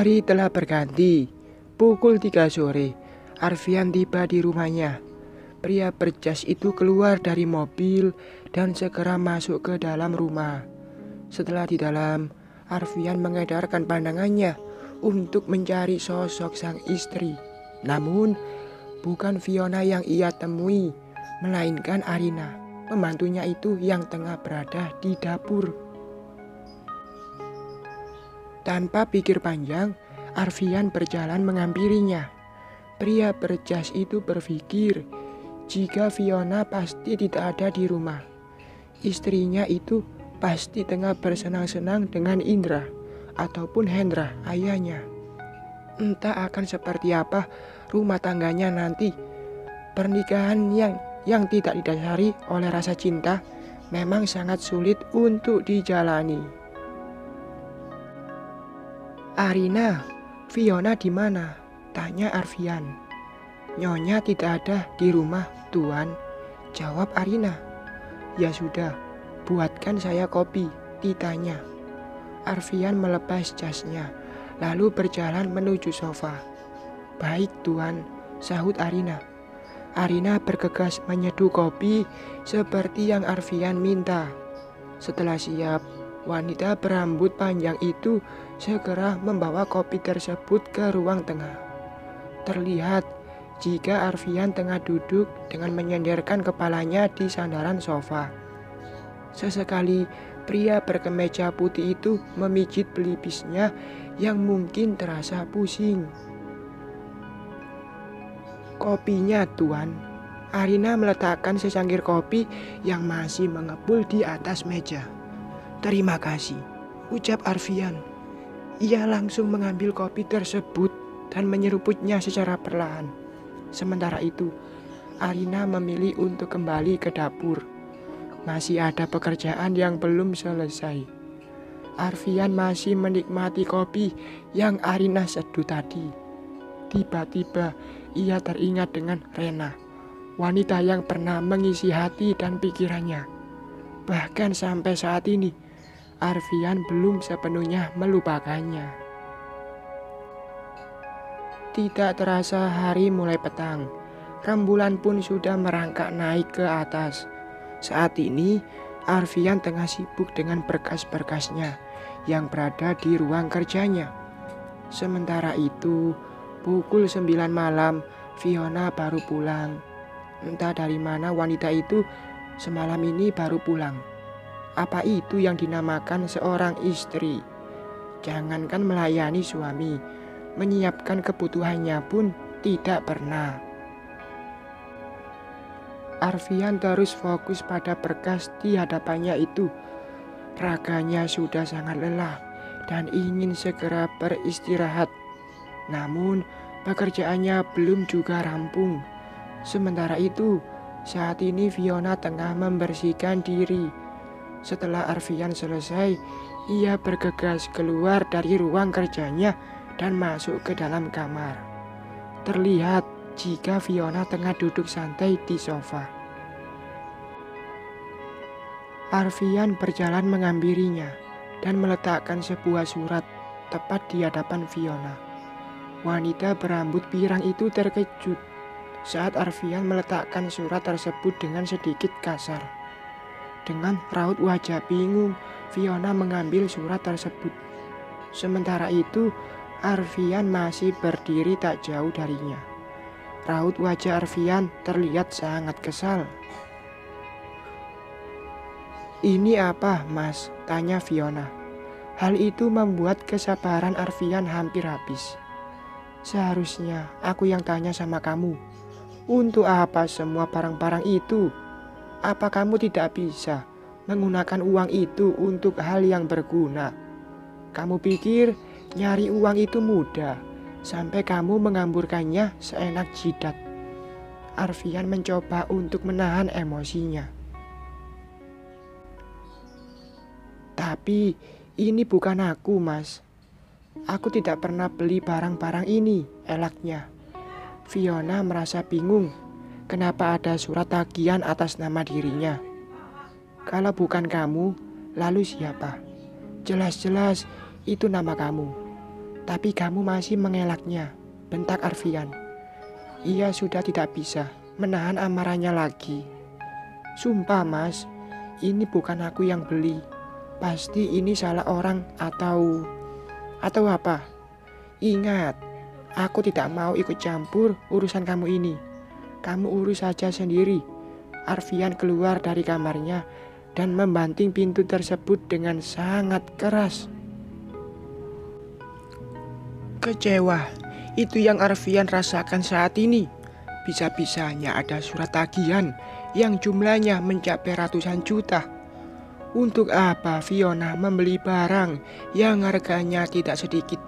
Hari telah berganti. Pukul 3 sore, Arfian tiba di rumahnya. Pria berjas itu keluar dari mobil dan segera masuk ke dalam rumah. Setelah di dalam, Arfian mengedarkan pandangannya untuk mencari sosok sang istri. Namun, bukan Fiona yang ia temui, melainkan Arina, pembantunya itu yang tengah berada di dapur. Tanpa pikir panjang, Arfian berjalan menghampirinya. Pria berjas itu berpikir jika Fiona pasti tidak ada di rumah. Istrinya itu pasti tengah bersenang-senang dengan Indra ataupun Hendra, ayahnya. Entah akan seperti apa rumah tangganya nanti. Pernikahan yang tidak didasari oleh rasa cinta memang sangat sulit untuk dijalani. "Arina, Fiona di mana?" tanya Arfian. "Nyonya tidak ada di rumah, Tuan," jawab Arina. "Ya sudah, buatkan saya kopi," ditanya. Arfian melepas jasnya, lalu berjalan menuju sofa. "Baik, Tuan," sahut Arina. Arina bergegas menyeduh kopi seperti yang Arfian minta. Setelah siap, wanita berambut panjang itu segera membawa kopi tersebut ke ruang tengah. Terlihat jika Arfian tengah duduk dengan menyenderkan kepalanya di sandaran sofa. Sesekali pria berkemeja putih itu memijit pelipisnya yang mungkin terasa pusing. "Kopinya, Tuan." Arina meletakkan secangkir kopi yang masih mengepul di atas meja. "Terima kasih," ucap Arfian. Ia langsung mengambil kopi tersebut dan menyeruputnya secara perlahan. Sementara itu, Arina memilih untuk kembali ke dapur. Masih ada pekerjaan yang belum selesai. Arfian masih menikmati kopi yang Arina seduh tadi. Tiba-tiba ia teringat dengan Rena, wanita yang pernah mengisi hati dan pikirannya. Bahkan sampai saat ini, Arfian belum sepenuhnya melupakannya. Tidak terasa hari mulai petang. Rembulan pun sudah merangkak naik ke atas. Saat ini, Arfian tengah sibuk dengan berkas-berkasnya yang berada di ruang kerjanya. Sementara itu, pukul 9 malam, Fiona baru pulang. Entah dari mana wanita itu semalam ini baru pulang. Apa itu yang dinamakan seorang istri? Jangankan melayani suami, menyiapkan kebutuhannya pun tidak pernah. Arfian terus fokus pada berkas di hadapannya itu. Raganya sudah sangat lelah dan ingin segera beristirahat. Namun, pekerjaannya belum juga rampung. Sementara itu, saat ini Fiona tengah membersihkan diri. Setelah Arfian selesai, ia bergegas keluar dari ruang kerjanya dan masuk ke dalam kamar. Terlihat jika Fiona tengah duduk santai di sofa. Arfian berjalan menghampirinya dan meletakkan sebuah surat tepat di hadapan Fiona. Wanita berambut pirang itu terkejut saat Arfian meletakkan surat tersebut dengan sedikit kasar. Dengan raut wajah bingung, Fiona mengambil surat tersebut. Sementara itu, Arfian masih berdiri tak jauh darinya. Raut wajah Arfian terlihat sangat kesal. "Ini apa, Mas?" tanya Fiona. Hal itu membuat kesabaran Arfian hampir habis. "Seharusnya aku yang tanya sama kamu. Untuk apa semua barang-barang itu? Apa kamu tidak bisa menggunakan uang itu untuk hal yang berguna? Kamu pikir nyari uang itu mudah sampai kamu mengamburkannya seenak jidat?" Arfian mencoba untuk menahan emosinya. "Tapi ini bukan aku, Mas. Aku tidak pernah beli barang-barang ini," elaknya. Fiona merasa bingung. Kenapa ada surat tagihan atas nama dirinya? Kalau bukan kamu, lalu siapa? Jelas-jelas itu nama kamu. Tapi kamu masih mengelaknya, bentak Arfian. Ia sudah tidak bisa menahan amarahnya lagi. Sumpah mas, ini bukan aku yang beli. Pasti ini salah orang atau apa? Ingat, aku tidak mau ikut campur urusan kamu ini. Kamu urus saja sendiri. Arfian keluar dari kamarnya dan membanting pintu tersebut dengan sangat keras. Kecewa, itu yang Arfian rasakan saat ini. Bisa-bisanya ada surat tagihan yang jumlahnya mencapai ratusan juta. Untuk apa Fiona membeli barang yang harganya tidak sedikit?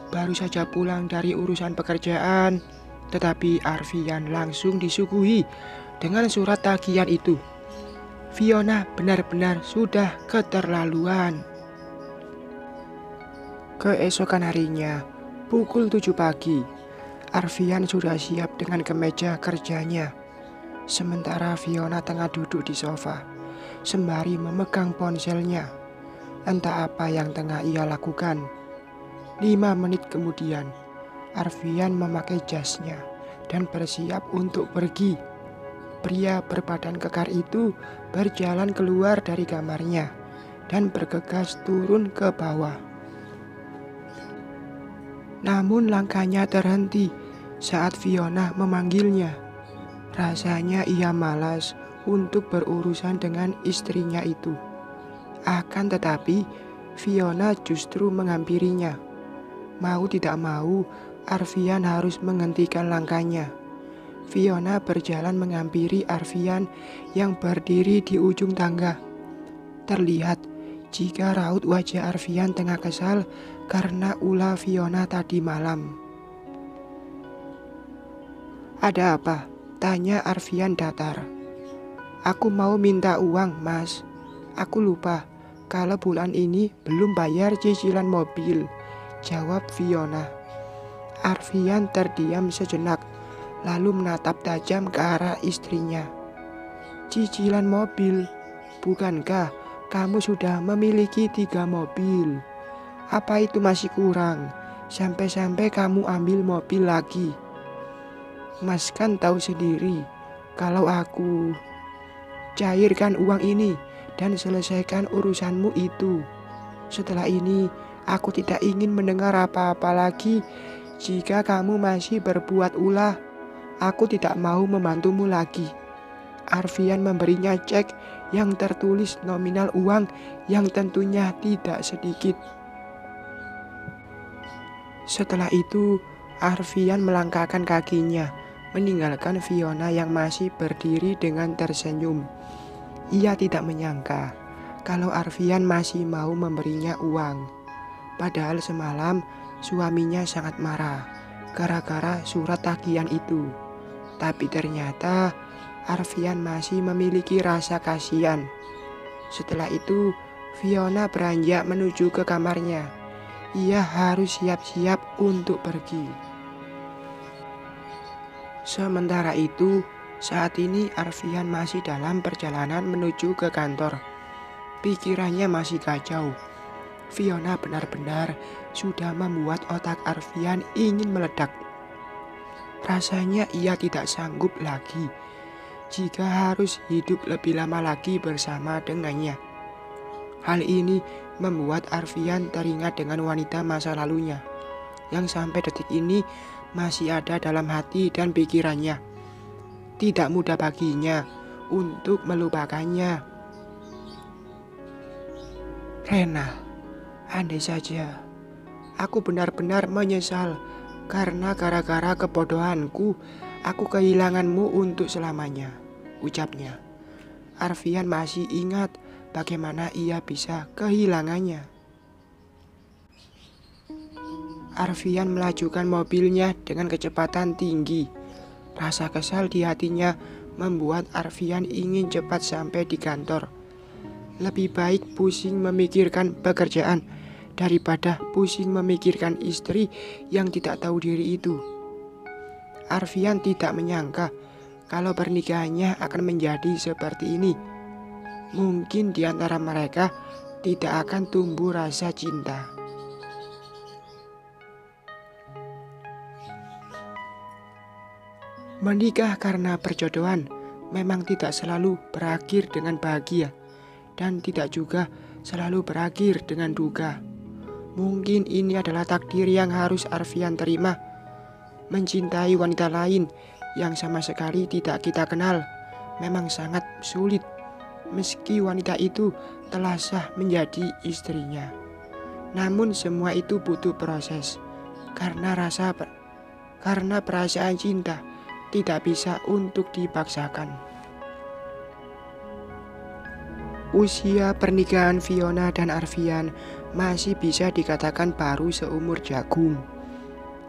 Baru saja pulang dari urusan pekerjaan, tetapi Arfian langsung disuguhi dengan surat tagihan itu. Fiona benar-benar sudah keterlaluan. Keesokan harinya, pukul 7 pagi, Arfian sudah siap dengan kemeja kerjanya. Sementara Fiona tengah duduk di sofa, sembari memegang ponselnya. Entah apa yang tengah ia lakukan. 5 menit kemudian, Arfian memakai jasnya dan bersiap untuk pergi. Pria berbadan kekar itu berjalan keluar dari kamarnya dan bergegas turun ke bawah. Namun langkahnya terhenti saat Fiona memanggilnya. Rasanya ia malas untuk berurusan dengan istrinya itu. Akan tetapi, Fiona justru menghampirinya. Mau tidak mau, Arfian harus menghentikan langkahnya. Fiona berjalan menghampiri Arfian yang berdiri di ujung tangga. Terlihat jika raut wajah Arfian tengah kesal karena ulah Fiona tadi malam. Ada apa? Tanya Arfian datar. Aku mau minta uang, Mas. Aku lupa kalau bulan ini belum bayar cicilan mobil, jawab Fiona. Arfian terdiam sejenak, lalu menatap tajam ke arah istrinya. Cicilan mobil? Bukankah kamu sudah memiliki 3 mobil? Apa itu masih kurang? Sampai-sampai kamu ambil mobil lagi. Mas kan tahu sendiri kalau aku cairkan uang ini dan selesaikan urusanmu itu. Setelah ini aku tidak ingin mendengar apa-apa lagi. Jika kamu masih berbuat ulah, aku tidak mau membantumu lagi. Arfian memberinya cek yang tertulis nominal uang yang tentunya tidak sedikit. Setelah itu Arfian melangkahkan kakinya, meninggalkan Fiona yang masih berdiri dengan tersenyum. Ia tidak menyangka kalau Arfian masih mau memberinya uang. Padahal semalam suaminya sangat marah gara-gara surat tagihan itu. Tapi ternyata Arfian masih memiliki rasa kasihan. Setelah itu Fiona beranjak menuju ke kamarnya. Ia harus siap-siap untuk pergi. Sementara itu, saat ini Arfian masih dalam perjalanan menuju ke kantor. Pikirannya masih kacau. Fiona benar-benar sudah membuat otak Arfian ingin meledak. Rasanya ia tidak sanggup lagi jika harus hidup lebih lama lagi bersama dengannya. Hal ini membuat Arfian teringat dengan wanita masa lalunya yang sampai detik ini masih ada dalam hati dan pikirannya. Tidak mudah baginya untuk melupakannya. Rena, andai saja aku benar-benar menyesal karena gara-gara kebodohanku aku kehilanganmu untuk selamanya, ucapnya. Arfian masih ingat bagaimana ia bisa kehilangannya. Arfian melajukan mobilnya dengan kecepatan tinggi. Rasa kesal di hatinya membuat Arfian ingin cepat sampai di kantor. Lebih baik pusing memikirkan pekerjaan daripada pusing memikirkan istri yang tidak tahu diri itu. Arfian tidak menyangka kalau pernikahannya akan menjadi seperti ini. Mungkin di antara mereka tidak akan tumbuh rasa cinta. Menikah karena perjodohan memang tidak selalu berakhir dengan bahagia dan tidak juga selalu berakhir dengan duka. Mungkin ini adalah takdir yang harus Arfian terima. Mencintai wanita lain yang sama sekali tidak kita kenal memang sangat sulit, meski wanita itu telah sah menjadi istrinya. Namun semua itu butuh proses, karena perasaan cinta tidak bisa untuk dipaksakan. Usia pernikahan Fiona dan Arfian masih bisa dikatakan baru seumur jagung.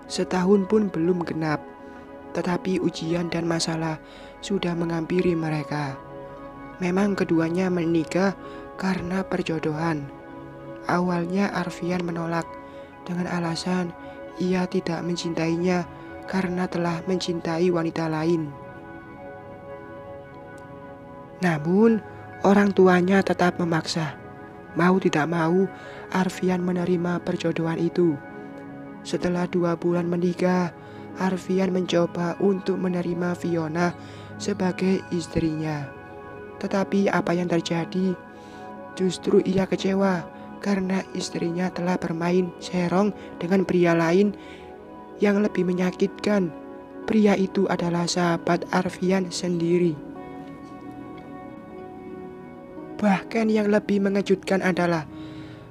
Setahun pun belum genap, tetapi ujian dan masalah sudah menghampiri mereka. Memang keduanya menikah karena perjodohan. Awalnya Arfian menolak dengan alasan ia tidak mencintainya karena telah mencintai wanita lain. Namun orang tuanya tetap memaksa. Mau tidak mau, Arfian menerima perjodohan itu. Setelah 2 bulan menikah, Arfian mencoba untuk menerima Fiona sebagai istrinya. Tetapi apa yang terjadi? Justru ia kecewa karena istrinya telah bermain serong dengan pria lain yang lebih menyakitkan. Pria itu adalah sahabat Arfian sendiri. Bahkan yang lebih mengejutkan adalah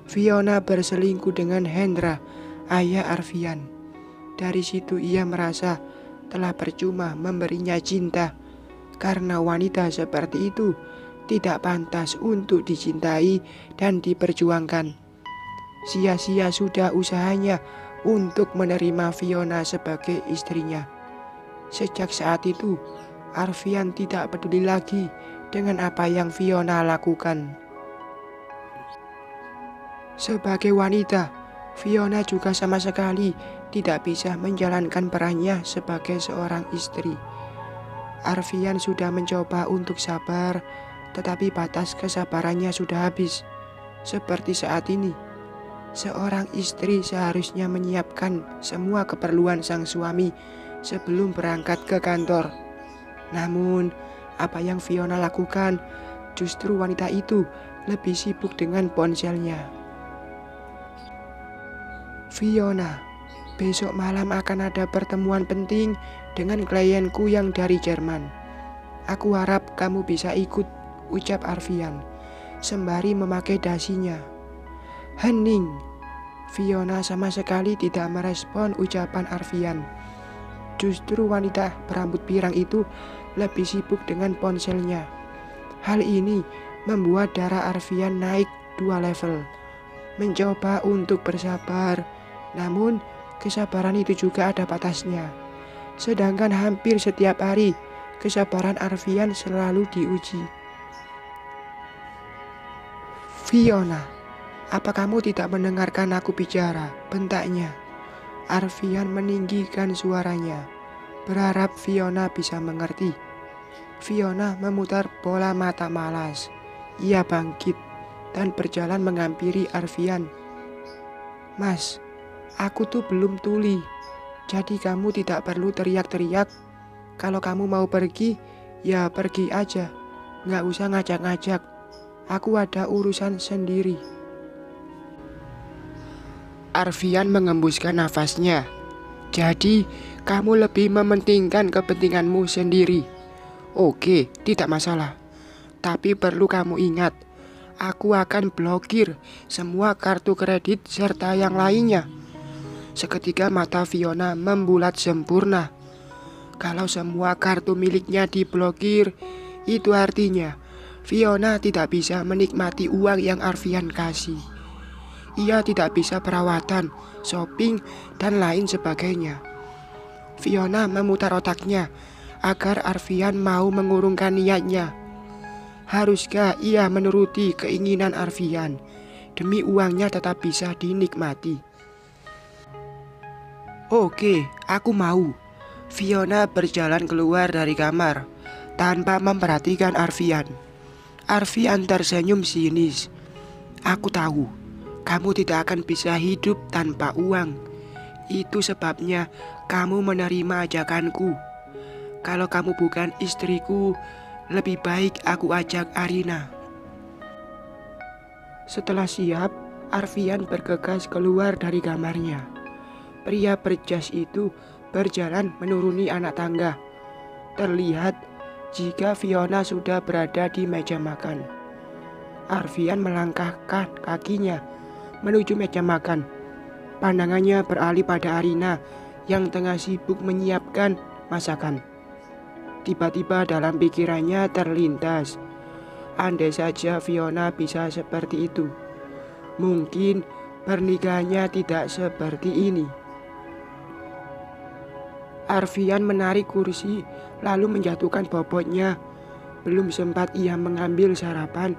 Fiona berselingkuh dengan Hendra, ayah Arfian. Dari situ ia merasa telah percuma memberinya cinta, karena wanita seperti itu tidak pantas untuk dicintai dan diperjuangkan. Sia-sia sudah usahanya untuk menerima Fiona sebagai istrinya. Sejak saat itu, Arfian tidak peduli lagi dengan apa yang Fiona lakukan. Sebagai wanita, Fiona juga sama sekali tidak bisa menjalankan perannya sebagai seorang istri. Arfian sudah mencoba untuk sabar, tetapi batas kesabarannya sudah habis. Seperti saat ini, seorang istri seharusnya menyiapkan semua keperluan sang suami sebelum berangkat ke kantor. Namun, apa yang Fiona lakukan, justru wanita itu lebih sibuk dengan ponselnya. Fiona, besok malam akan ada pertemuan penting dengan klienku yang dari Jerman. Aku harap kamu bisa ikut, ucap Arfian, sembari memakai dasinya. Hening. Fiona sama sekali tidak merespon ucapan Arfian. Justru wanita berambut pirang itu lebih sibuk dengan ponselnya. Hal ini membuat darah Arfian naik 2 level. Mencoba untuk bersabar, namun kesabaran itu juga ada batasnya. Sedangkan hampir setiap hari, kesabaran Arfian selalu diuji. Fiona, apa kamu tidak mendengarkan aku bicara? Bentaknya. Arfian meninggikan suaranya, berharap Fiona bisa mengerti. Fiona memutar bola mata malas. Ia bangkit dan berjalan menghampiri Arfian. Mas, aku tuh belum tuli, jadi kamu tidak perlu teriak-teriak. Kalau kamu mau pergi, ya pergi aja. Nggak usah ngajak-ngajak. Aku ada urusan sendiri. Arfian mengembuskan nafasnya. Jadi, kamu lebih mementingkan kepentinganmu sendiri. Oke, tidak masalah. Tapi perlu kamu ingat, aku akan blokir semua kartu kredit serta yang lainnya. Seketika mata Fiona membulat sempurna. Kalau semua kartu miliknya diblokir, itu artinya Fiona tidak bisa menikmati uang yang Arfian kasih. Ia tidak bisa perawatan, shopping, dan lain sebagainya. Fiona memutar otaknya agar Arfian mau mengurungkan niatnya. Haruskah ia menuruti keinginan Arfian demi uangnya tetap bisa dinikmati? Oke, aku mau. Fiona berjalan keluar dari kamar tanpa memperhatikan Arfian. Arfian tersenyum sinis. Aku tahu kamu tidak akan bisa hidup tanpa uang. Itu sebabnya kamu menerima ajakanku. Kalau kamu bukan istriku, lebih baik aku ajak Arina. Setelah siap, Arfian bergegas keluar dari kamarnya. Pria berjas itu berjalan menuruni anak tangga. Terlihat jika Fiona sudah berada di meja makan. Arfian melangkahkan kakinya menuju meja makan. Pandangannya beralih pada Arina yang tengah sibuk menyiapkan masakan. Tiba-tiba dalam pikirannya terlintas, andai saja Fiona bisa seperti itu, mungkin pernikahannya tidak seperti ini. Arfian menarik kursi lalu menjatuhkan bobotnya. Belum sempat ia mengambil sarapan,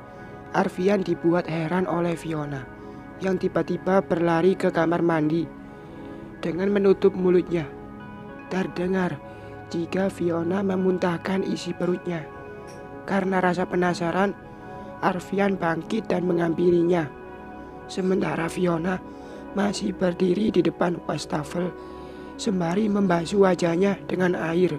Arfian dibuat heran oleh Fiona yang tiba-tiba berlari ke kamar mandi. Dengan menutup mulutnya, terdengar jika Fiona memuntahkan isi perutnya. Karena rasa penasaran, Arfian bangkit dan menghampirinya. Sementara Fiona masih berdiri di depan wastafel sembari membasuh wajahnya dengan air.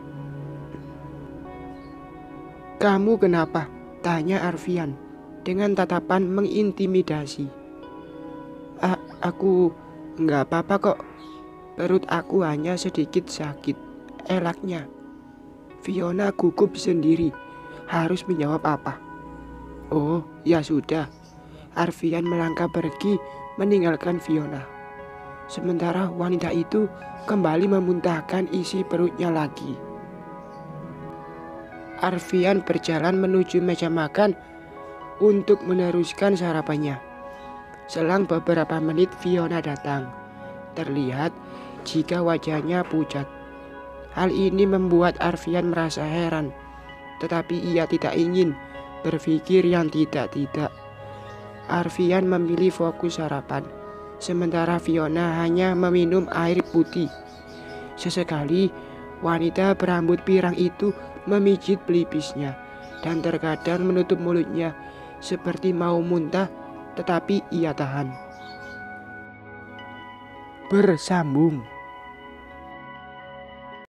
"Kamu kenapa?" tanya Arfian dengan tatapan mengintimidasi. Aku nggak apa-apa kok. Perut aku hanya sedikit sakit," elaknya. Fiona gugup sendiri, harus menjawab apa. "Oh, ya sudah." Arfian melangkah pergi meninggalkan Fiona. Sementara wanita itu kembali memuntahkan isi perutnya lagi. Arfian berjalan menuju meja makan untuk meneruskan sarapannya. Selang beberapa menit Fiona datang. Terlihat jika wajahnya pucat. Hal ini membuat Arfian merasa heran, tetapi ia tidak ingin berpikir yang tidak-tidak. Arfian memilih fokus sarapan, sementara Fiona hanya meminum air putih. Sesekali wanita berambut pirang itu memijit pelipisnya dan terkadang menutup mulutnya seperti mau muntah, tetapi ia tahan. Bersambung.